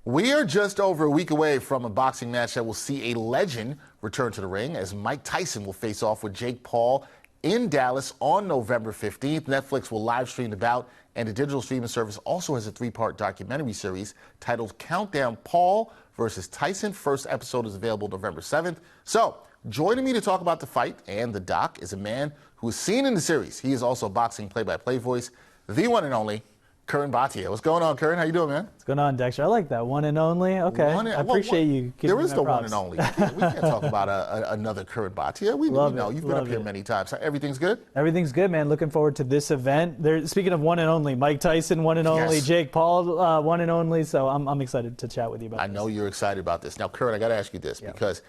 We are just over a week away from a boxing match that will see a legend return to the ring as Mike Tyson will face off with Jake Paul in Dallas on November 15th. Netflix will live stream the bout, and the digital streaming service also has a three-part documentary series titled Countdown: Paul versus Tyson. First episode is available November 7th. So, joining me to talk about the fight and the doc is a man who is seen in the series. He is also boxing play-by-play voice, the one and only Curran Bhatia. What's going on, Curran? How you doing, man? What's going on, Dexter? I like that. One and only. Okay. I appreciate you giving There me is my no props. one and only. We can't talk about another Curran Bhatia. We know you've been up here many times. Everything's good? Everything's good, man. Looking forward to this event. Speaking of one and only, Mike Tyson, one and only, Yes. Jake Paul, one and only. So I'm excited to chat with you about this. I know you're excited about this. Now, Curran, I got to ask you this because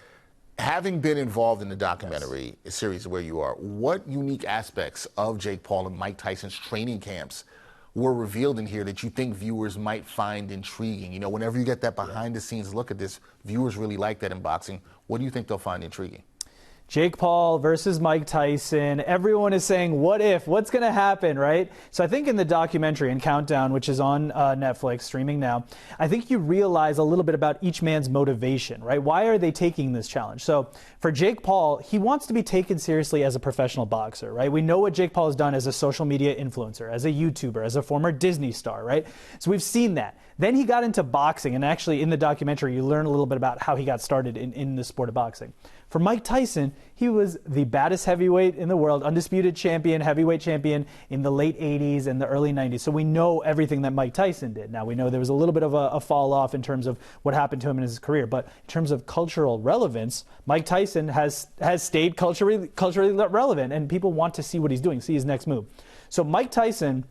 having been involved in the documentary series where you are, what unique aspects of Jake Paul and Mike Tyson's training camps were revealed in here that you think viewers might find intriguing? You know, whenever you get that behind-the-scenes look at this, viewers really like that in boxing. What do you think they'll find intriguing? Jake Paul versus Mike Tyson. Everyone is saying, what if? What's going to happen, right? So I think in the documentary, in Countdown, which is on Netflix, streaming now, I think you realize a little bit about each man's motivation, right? Why are they taking this challenge? So for Jake Paul, he wants to be taken seriously as a professional boxer, right? We know what Jake Paul has done as a social media influencer, as a YouTuber, as a former Disney star, right? So we've seen that. Then he got into boxing, and actually in the documentary, you learn a little bit about how he got started in the sport of boxing. For Mike Tyson, he was the baddest heavyweight in the world, undisputed champion, heavyweight champion in the late 80s and the early 90s. So we know everything that Mike Tyson did. Now, we know there was a little bit of a fall off in terms of what happened to him in his career. But in terms of cultural relevance, Mike Tyson has stayed culturally relevant, and people want to see what he's doing, see his next move. So Mike Tyson,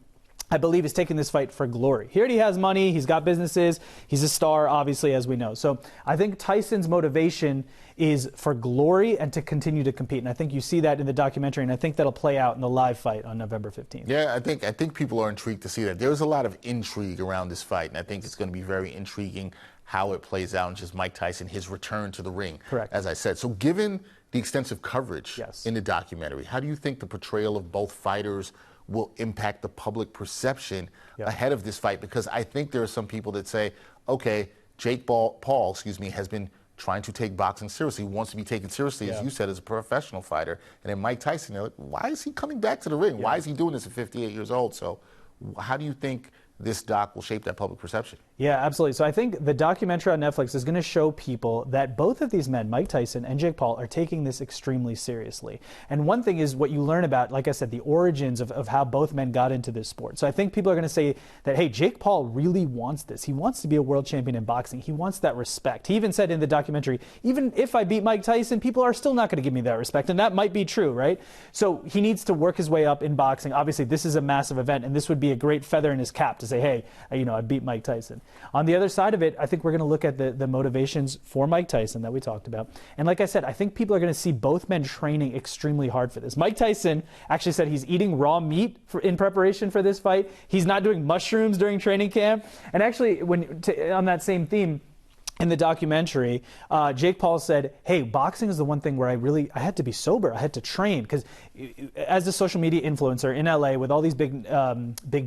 I believe, is taking this fight for glory. He already has money. He's got businesses. He's a star, obviously, as we know. So I think Tyson's motivation is for glory and to continue to compete. And I think you see that in the documentary, and I think that'll play out in the live fight on November 15th. Yeah, I think people are intrigued to see that. There's a lot of intrigue around this fight, and I think it's going to be very intriguing how it plays out, and just Mike Tyson, his return to the ring, Correct. as I said. So given the extensive coverage in the documentary, how do you think the portrayal of both fighters will impact the public perception ahead of this fight? Because I think there are some people that say, okay, Jake Paul, has been trying to take boxing seriously, wants to be taken seriously, as you said, as a professional fighter. And then Mike Tyson, they're like, why is he coming back to the ring? Why is he doing this at 58 years old? So how do you think this doc will shape that public perception? Yeah, absolutely. So I think the documentary on Netflix is going to show people that both of these men, Mike Tyson and Jake Paul, are taking this extremely seriously. And one thing is what you learn about, like I said, the origins of how both men got into this sport. So I think people are going to say that, hey, Jake Paul really wants this. He wants to be a world champion in boxing. He wants that respect. He even said in the documentary, even if I beat Mike Tyson, people are still not going to give me that respect. And that might be true, right? So he needs to work his way up in boxing. Obviously, this is a massive event, and this would be a great feather in his cap to say, hey, I beat Mike Tyson. On the other side of it, I think we're going to look at the motivations for Mike Tyson that we talked about. And like I said, I think people are going to see both men training extremely hard for this. Mike Tyson actually said he's eating raw meat in preparation for this fight. He's not doing mushrooms during training camp. And actually, on that same theme, in the documentary, Jake Paul said, hey, boxing is the one thing where I had to be sober. I had to train because as a social media influencer in LA with all these big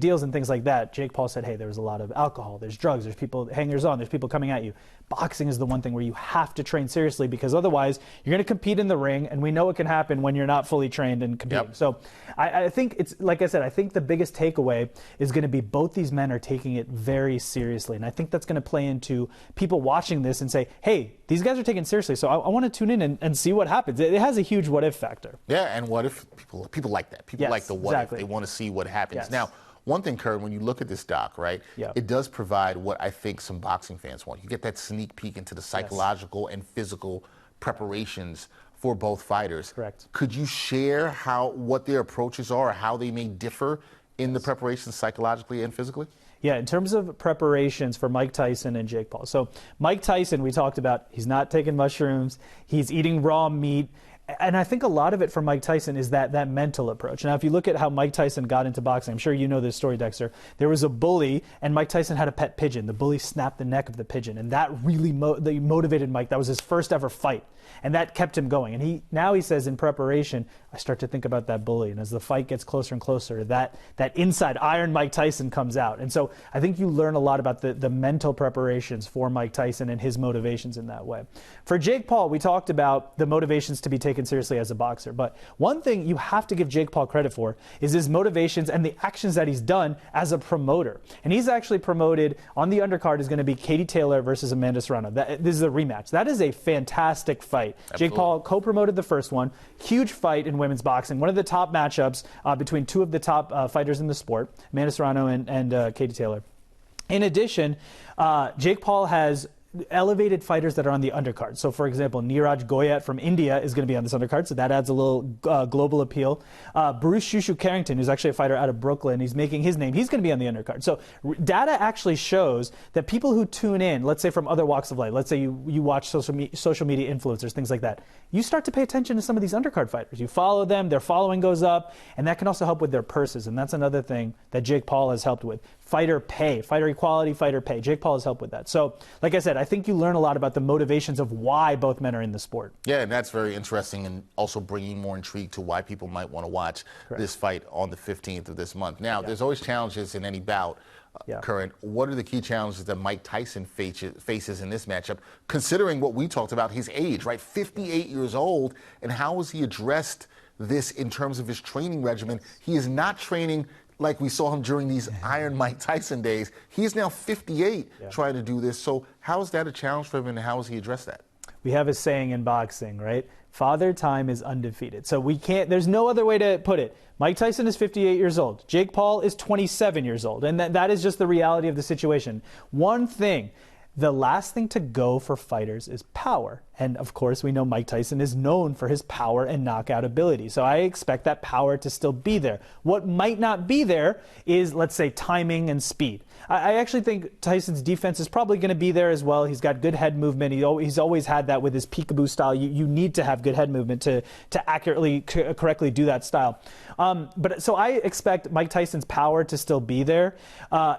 deals and things like that, Jake Paul said, hey, there's a lot of alcohol, there's drugs, there's people, hangers on, there's people coming at you. Boxing is the one thing where you have to train seriously because otherwise you're going to compete in the ring, and we know it can happen when you're not fully trained and competing. So I think it's, like I said, I think the biggest takeaway is going to be both these men are taking it very seriously. And I think that's going to play into people watching this and say, hey, these guys are taken seriously, so I want to tune in and see what happens. It has a huge what if factor. Yeah, and what if people like that. People like the what if. They want to see what happens. Now, one thing, Curran, when you look at this doc, right, it does provide what I think some boxing fans want. You get that sneak peek into the psychological and physical preparations for both fighters. Correct. Could you share what their approaches are, or how they may differ in the preparations psychologically and physically? Yeah, in terms of preparations for Mike Tyson and Jake Paul. So Mike Tyson, we talked about, he's not taking mushrooms, he's eating raw meat, And I think a lot of it for Mike Tyson is that mental approach. Now, if you look at how Mike Tyson got into boxing, I'm sure you know this story, Dexter. There was a bully, and Mike Tyson had a pet pigeon. The bully snapped the neck of the pigeon, and that really motivated Mike. That was his first ever fight, and that kept him going. And now he says in preparation, I start to think about that bully, and as the fight gets closer and closer, that inside Iron Mike Tyson comes out. And so I think you learn a lot about the mental preparations for Mike Tyson and his motivations in that way. For Jake Paul, we talked about the motivations to be taken seriously as a boxer. But one thing you have to give Jake Paul credit for is his motivations and the actions that he's done as a promoter. And he's actually promoted on the undercard is going to be Katie Taylor versus Amanda Serrano. This is a rematch. That is a fantastic fight. Absolutely. Jake Paul co-promoted the first one. Huge fight in women's boxing. One of the top matchups between two of the top fighters in the sport, Amanda Serrano and Katie Taylor. In addition, Jake Paul has elevated fighters that are on the undercard. So, for example, Niraj Goyat from India is going to be on this undercard, so that adds a little global appeal. Bruce Shushu Carrington, who's actually a fighter out of Brooklyn, he's making his name. He's going to be on the undercard. So data actually shows that people who tune in, let's say from other walks of life, let's say you watch social media influencers, things like that, you start to pay attention to some of these undercard fighters. You follow them, their following goes up, and that can also help with their purses, and that's another thing that Jake Paul has helped with. Fighter pay, fighter equality, fighter pay. Jake Paul has helped with that. So, like I said, I think you learn a lot about the motivations of why both men are in the sport. Yeah, and that's very interesting and also bringing more intrigue to why people might want to watch this fight on the 15th of this month. Now, there's always challenges in any bout. Curran, what are the key challenges that Mike Tyson faces in this matchup, considering what we talked about, his age, right? 58 years old, and how has he addressed this in terms of his training regimen? He is not training like we saw him during these Iron Mike Tyson days. He's now 58 trying to do this. So how is that a challenge for him, and how has he addressed that? We have a saying in boxing, right? Father Time is undefeated. So there's no other way to put it. Mike Tyson is 58 years old. Jake Paul is 27 years old. And that is just the reality of the situation. One thing, the last thing to go for fighters is power. And of course, we know Mike Tyson is known for his power and knockout ability. So I expect that power to still be there. What might not be there is, let's say, timing and speed. I actually think Tyson's defense is probably going to be there as well. He's got good head movement. He's always had that with his peekaboo style. You need to have good head movement to accurately, correctly do that style. So I expect Mike Tyson's power to still be there.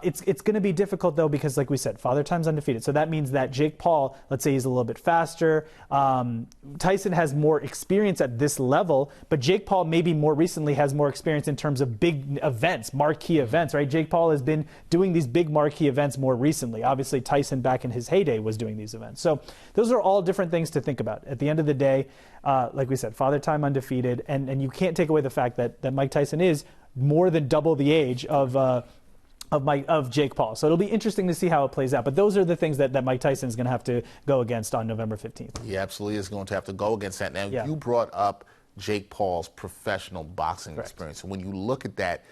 It's going to be difficult, though, because, like we said, Father Time's undefeated. So that means that Jake Paul, let's say he's a little bit faster. Tyson has more experience at this level, but Jake Paul maybe more recently has more experience in terms of big events, marquee events, right? Jake Paul has been doing these big marquee events more recently. Obviously, Tyson back in his heyday was doing these events. So those are all different things to think about. At the end of the day, like we said, Father Time undefeated, and you can't take away the fact that Mike Tyson is more than double the age of Jake Paul. So it'll be interesting to see how it plays out. But those are the things that Mike Tyson is going to have to go against on November 15th. He absolutely is going to have to go against that. Now, you brought up Jake Paul's professional boxing experience. And when you look at that,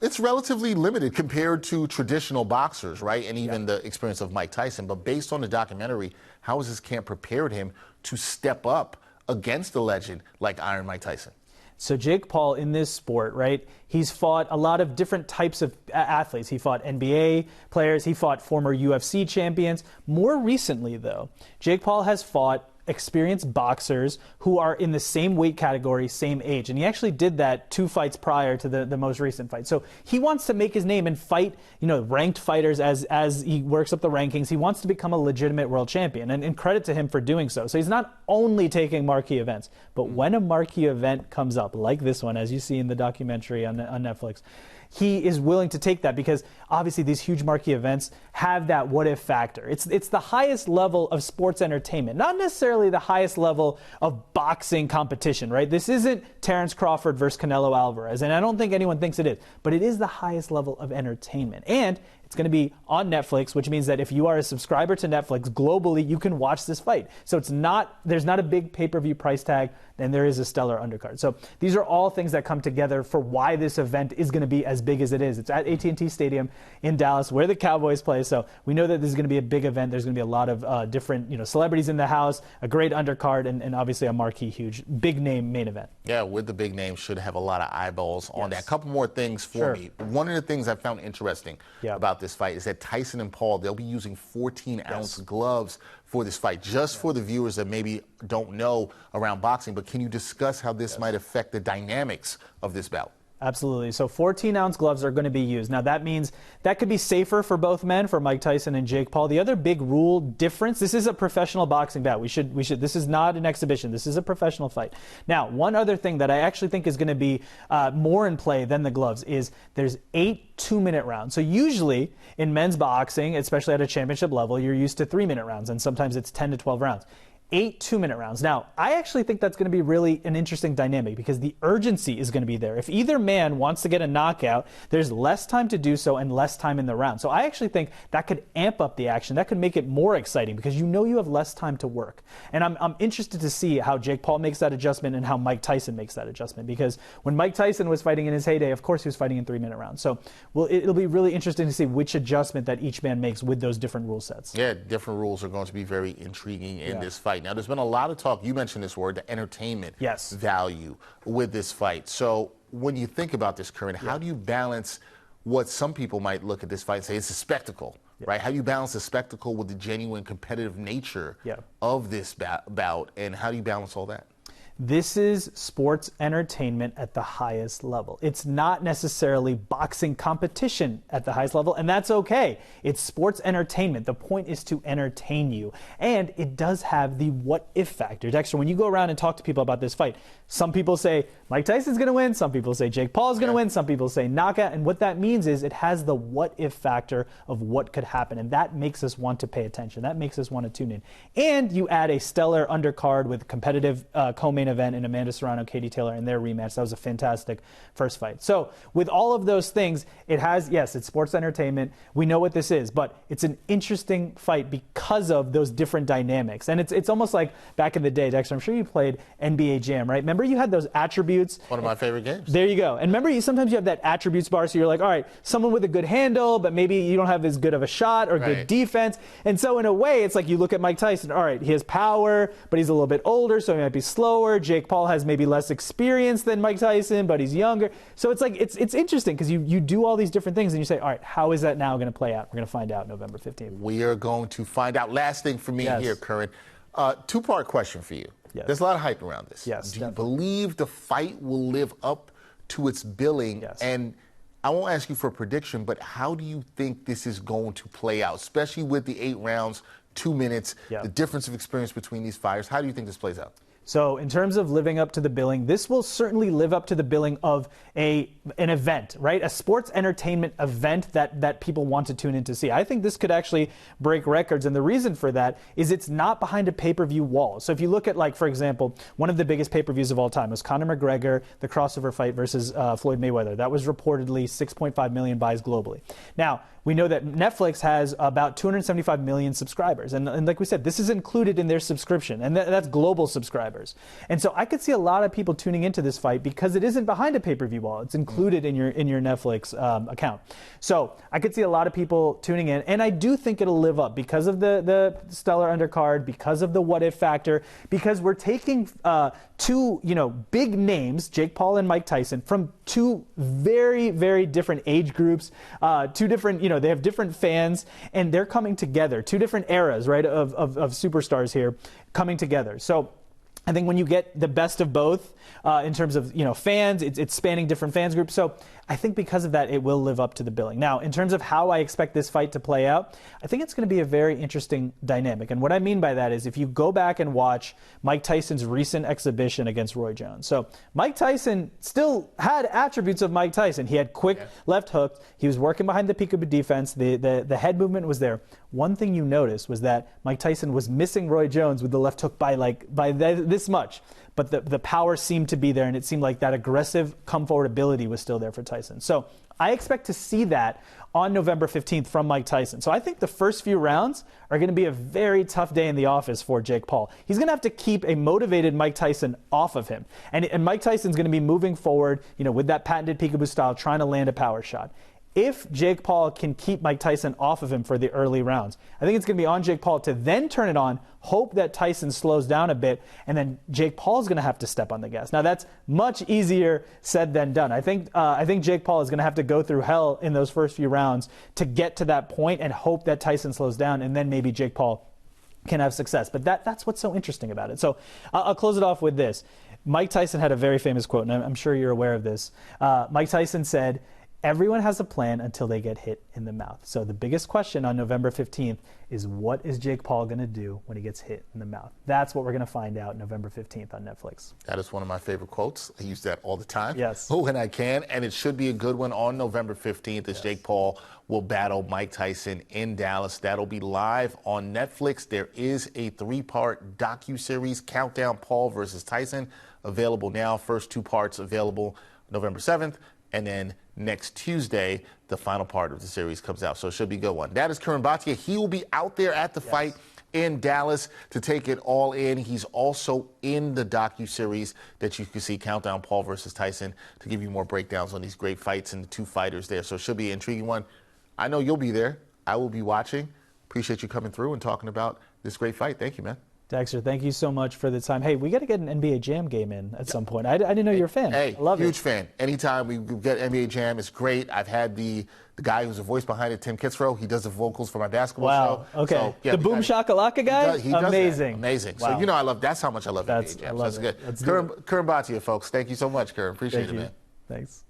it's relatively limited compared to traditional boxers, right? And even the experience of Mike Tyson. But based on the documentary, how has his camp prepared him to step up against a legend like Iron Mike Tyson? So Jake Paul in this sport, right, he's fought a lot of different types of athletes. He fought NBA players. He fought former UFC champions. More recently, though, Jake Paul has fought experienced boxers who are in the same weight category, same age. And he actually did that 2 fights prior to the most recent fight. So he wants to make his name and fight, ranked fighters as he works up the rankings. He wants to become a legitimate world champion, and credit to him for doing so. So he's not only taking marquee events, but when a marquee event comes up, like this one, as you see in the documentary on Netflix, he is willing to take that because obviously these huge marquee events have that what if factor. It's the highest level of sports entertainment, not necessarily the highest level of boxing competition, right? This isn't Terrence Crawford versus Canelo Alvarez, and I don't think anyone thinks it is, but it is the highest level of entertainment. And it's going to be on Netflix, which means that if you are a subscriber to Netflix globally, you can watch this fight. So there's not a big pay-per-view price tag, and there is a stellar undercard. So these are all things that come together for why this event is going to be as big as it is. It's at AT&T Stadium in Dallas, where the Cowboys play. So we know that this is going to be a big event. There's going to be a lot of different celebrities in the house, a great undercard, and obviously a marquee, huge, big name main event. Yeah, with the big name, should have a lot of eyeballs on that. A couple more things for me. One of the things I found interesting about this fight is that Tyson and Paul, they'll be using 14-ounce gloves for this fight. Just for the viewers that maybe don't know around boxing, but can you discuss how this might affect the dynamics of this bout? Absolutely. So 14-ounce gloves are going to be used. Now that means that could be safer for both men, for Mike Tyson and Jake Paul. The other big rule difference, this is a professional boxing bout. This is not an exhibition. This is a professional fight. Now, one other thing that I actually think is going to be more in play than the gloves is there's 8 2-minute rounds. So usually in men's boxing, especially at a championship level, you're used to 3-minute rounds, and sometimes it's 10 to 12 rounds. 8 2-minute rounds. Now, I actually think that's going to be really an interesting dynamic because the urgency is going to be there. If either man wants to get a knockout, there's less time to do so and less time in the round. So I actually think that could amp up the action. That could make it more exciting because you know you have less time to work. And I'm interested to see how Jake Paul makes that adjustment and how Mike Tyson makes that adjustment, because when Mike Tyson was fighting in his heyday, of course he was fighting in 3-minute rounds. So it'll be really interesting to see which adjustment that each man makes with those different rule sets. Yeah, different rules are going to be very intriguing in this fight. Now, there's been a lot of talk, you mentioned this word, the entertainment value with this fight. So when you think about this, Curran, how do you balance what some people might look at this fight and say it's a spectacle, right? How do you balance the spectacle with the genuine competitive nature of this bout, and how do you balance all that? This is sports entertainment at the highest level. It's not necessarily boxing competition at the highest level, and that's okay. It's sports entertainment. The point is to entertain you. And it does have the what-if factor. Dexter, when you go around and talk to people about this fight, some people say Mike Tyson's going to win, some people say Jake Paul's going to win, some people say knockout, and what that means is it has the what-if factor of what could happen, and that makes us want to pay attention. That makes us want to tune in. And you add a stellar undercard with competitive co-main event in Amanda Serrano, Katie Taylor, and their rematch. That was a fantastic first fight. So with all of those things, it has, yes, it's sports entertainment. We know what this is, but it's an interesting fight because of those different dynamics. And it's almost like back in the day, Dexter, I'm sure you played NBA Jam, right? Remember you had those attributes? One of my favorite games. There you go. And remember, sometimes you have that attributes bar, so you're like, all right, someone with a good handle, but maybe you don't have as good of a shot or good defense. And so in a way, it's like you look at Mike Tyson, all right, he has power, but he's a little bit older, so he might be slower. Jake Paul has maybe less experience than Mike Tyson, but he's younger. So it's like, it's interesting because you do all these different things and you say, all right, how is that now going to play out? We're going to find out November 15th. We are going to find out. Last thing for me here, Curran. Two-part question for you. There's a lot of hype around this. Do you believe the fight will live up to its billing? And I won't ask you for a prediction, but how do you think this is going to play out, especially with the 8 rounds, 2 minutes, the difference of experience between these fighters? How do you think this plays out? So in terms of living up to the billing, this will certainly live up to the billing of an event, right? A sports entertainment event that people want to tune in to see. I think this could actually break records, and the reason for that is it's not behind a pay-per-view wall. So if you look at, like, for example, one of the biggest pay-per-views of all time was Conor McGregor, the crossover fight versus Floyd Mayweather. That was reportedly 6.5 million buys globally. Now, we know that Netflix has about 275 million subscribers. And like we said, this is included in their subscription, and that's global subscribers. And so I could see a lot of people tuning into this fight because it isn't behind a pay-per-view wall. It's included in your Netflix account. So I could see a lot of people tuning in, and I do think it'll live up because of the stellar undercard, because of the what-if factor, because we're taking two, big names, Jake Paul and Mike Tyson, from two very, very different age groups, two different, they have different fans, and they're coming together, two different eras, right, of superstars here coming together. So I think when you get the best of both in terms of, fans, it's spanning different fans groups. So I think because of that, it will live up to the billing. Now, in terms of how I expect this fight to play out, I think it's going to be a very interesting dynamic. And what I mean by that is if you go back and watch Mike Tyson's recent exhibition against Roy Jones. So Mike Tyson still had attributes of Mike Tyson. He had quick left hooks. He was working behind the peekaboo defense. The head movement was there. One thing you noticed was that Mike Tyson was missing Roy Jones with the left hook by this much. But the power seemed to be there, and it seemed like that aggressive come-forward ability was still there for Tyson. So I expect to see that on November 15th from Mike Tyson. So I think the first few rounds are going to be a very tough day in the office for Jake Paul. He's going to have to keep a motivated Mike Tyson off of him. And Mike Tyson's going to be moving forward, with that patented peekaboo style, trying to land a power shot. if Jake Paul can keep Mike Tyson off of him for the early rounds. I think it's going to be on Jake Paul to then turn it on, hope that Tyson slows down a bit, and then Jake Paul's going to have to step on the gas. Now, that's much easier said than done. I think Jake Paul is going to have to go through hell in those first few rounds to get to that point and hope that Tyson slows down, and then maybe Jake Paul can have success. But that's what's so interesting about it. So I'll close it off with this. Mike Tyson had a very famous quote, and I'm sure you're aware of this. Mike Tyson said, "Everyone has a plan until they get hit in the mouth." So the biggest question on November 15th is, what is Jake Paul going to do when he gets hit in the mouth? That's what we're going to find out November 15th on Netflix. That is one of my favorite quotes. I use that all the time. Yes. When I can. And it should be a good one on November 15th as Jake Paul will battle Mike Tyson in Dallas. That'll be live on Netflix. There is a 3-part docuseries, Countdown Paul versus Tyson, available now. First 2 parts available November 7th. And then next Tuesday, the final part of the series comes out. So it should be a good one. That is Curran Bhatia. He will be out there at the fight in Dallas to take it all in. He's also in the docuseries that you can see, Countdown Paul versus Tyson, to give you more breakdowns on these great fights and the 2 fighters there. So it should be an intriguing one. I know you'll be there. I will be watching. Appreciate you coming through and talking about this great fight. Thank you, man. Dexter, thank you so much for the time. Hey, we got to get an NBA Jam game in at some point. I didn't know you were a fan. Hey, I love huge it. fan. Anytime we get NBA Jam, it's great. I've had the guy who's the voice behind it, Tim Kitzrow. He does the vocals for my basketball show. Wow. Okay. So, yeah, the Boom Shakalaka guy? He does amazing. That. Amazing. Wow. So, that's how much I love NBA Jam. I love so that's it. good. Curran Bhatia, folks. Thank you so much, Curran. Appreciate it, man. Thanks.